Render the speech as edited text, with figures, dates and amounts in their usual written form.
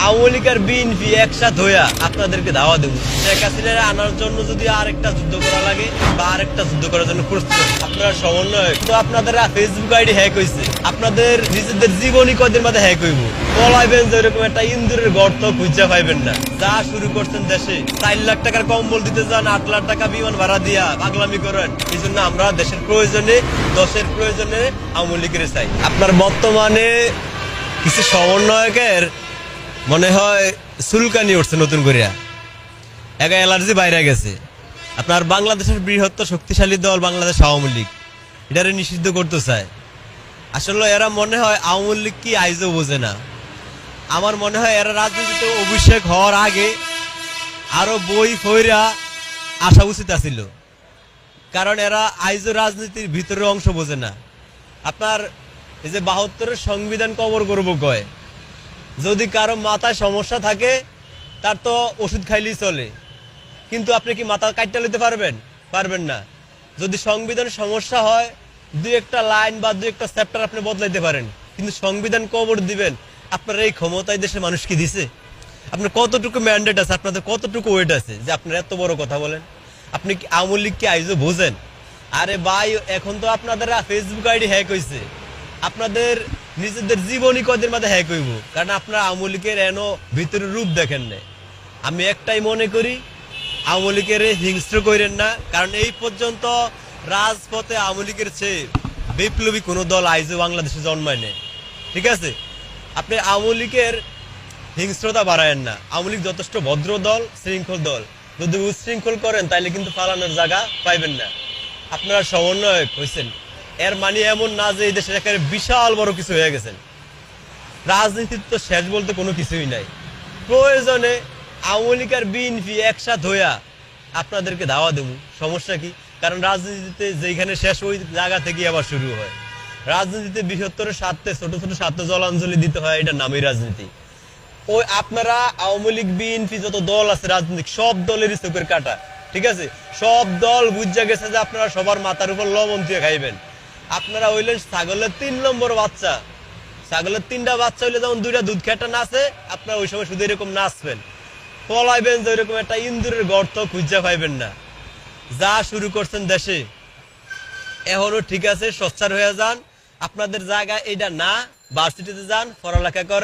আওয়ামী লীগ আর BNP একসাথে হইয়া আপনাদেরকে ধাওয়া দেবো। শেখ হাসিনার আনার জন্য যদি আরেকটা যুদ্ধ করা লাগে বা আরেকটা যুদ্ধ করার জন্য প্রস্তুত, আপনারা সমন্বয় তো আপনাদের ফেসবুক আইডি হ্যাক হয়েছে, আপনাদের নিজেদের জীবনী কদের মাঝে হ্যাক হইব, পলাইবেন যে এরকম একটা ইন্দুরের গর্ত খুঁজা পাইবেন না। যা শুরু করছেন দেশে 4 লাখ টাকার কম্বল দিতে যান, 8 লাখ টাকা বিমান ভাড়া দিয়া পাগলামি করেন। এই জন্য আমরা দেশের প্রয়োজনে, দশের প্রয়োজনে আওয়ামী লীগের চাই। আপনার বর্তমানে কিছু সমন্বয়কের মনে হয় চুলকানি উঠছে নতুন করিয়া, একা অ্যালার্জি বাইরে গেছে। আপনার বাংলাদেশের বৃহত্তর শক্তিশালী দল বাংলাদেশ আওয়ামী লীগ এটারে নিষিদ্ধ করতে চায়। আসলে এরা মনে হয় আওয়ামী লীগ কি আইজও বোঝে না। আমার মনে হয় এরা রাজনীতিতে অভিষেক হওয়ার আগে আরো বই ফইরা আসা উচিত আছিল, কারণ এরা আইজও রাজনীতির ভিতরে অংশ বোঝে না। আপনার এই যে 72-এর সংবিধান কবর করবো কয়, যদি কারো মাথায় সমস্যা থাকে তার তো ওষুধ খাইলেই চলে, কিন্তু আপনি কি মাথা কাটতে নিতে পারবেন না। যদি সংবিধান সমস্যা হয় 2-একটা লাইন বা 2-একটা চ্যাপ্টার আপনি বদলাইতে পারেন, কিন্তু সংবিধান কবর দিবেন আপনার এই ক্ষমতায় দেশের মানুষ কি দিছে? আপনার কতটুকু ম্যান্ডেট আছে, আপনাদের কতটুকু ওয়েট আছে যে আপনারা এত বড় কথা বলেন? আপনি কি আওয়ামী লীগ কি আইজও বোঝেন? আরে ভাই, এখন তো আপনাদের ফেসবুক আইডি হ্যাক হয়েছে, আপনাদের নিজেদের জীবনী কদের মাঝে হ্যাক হইব, কারণ আপনারা আওয়ামী লীগের এনো ভিতরের রূপ দেখেন না। আমি একটাই মনে করি, আওয়ামী লীগের হিংস্র করেন না, কারণ এই পর্যন্ত রাজপথে আওয়ামী লীগের চেয়ে বিপ্লবী কোনো দল আইজও বাংলাদেশে জন্মায় নেই। ঠিক আছে, আপনি আওয়ামী লীগের হিংস্রতা বাড়ায়েন না। আওয়ামী লীগ যথেষ্ট ভদ্র দল, শৃঙ্খল দল। যদি উচ্ছৃঙ্খল করেন তাইলে কিন্তু পালানোর জায়গা পাইবেন না। আপনারা সমন্বয়ক হয়েছেন, এর মানে এমন না যে এই দেশের একেবারে বিশাল বড় কিছু হয়ে গেছেন। রাজনীতির তো শেষ বলতে কোনো কিছুই নাই। প্রয়োজনে আওয়ামী লীগ আর বিএনপি একসাথে হইয়া আপনাদেরকে ধাওয়া দেবো, সমস্যা কি? কারণ রাজনীতিতে যেখানে শেষ ওই জায়গা থেকে আবার শুরু হয়। রাজনীতিতে বৃহত্তর স্বার্থে ছোট ছোট স্বার্থ জলাঞ্জলি দিতে হয়, এটা নামই রাজনীতি। ওই আপনারা আওয়ামী লীগ বিএনপি যত দল আছে রাজনৈতিক, সব দলেরই চোখের কাটা। ঠিক আছে, সব দল বুঝা গেছে যে আপনারা সবার মাথার উপর লবণ দিয়ে খাইবেন। আপনারা হইলেন ছাগলের 3 নম্বর বাচ্চা। ছাগলের 3টা বাচ্চা হইলে যেমন 2টা দুধ খেটা নাচে, আপনারা ওই সময় শুধু এরকম নাচবেন, পলাইবেন যে এরকম একটা ইন্দুরের গর্ত খুঁজা পাইবেন না। যা শুরু করছেন দেশে, এখনো ঠিক আছে, সোচ্চার হয়ে যান। আপনাদের জায়গা এটা না, ভার্সিটিতে যান, পড়ালেখা করেন।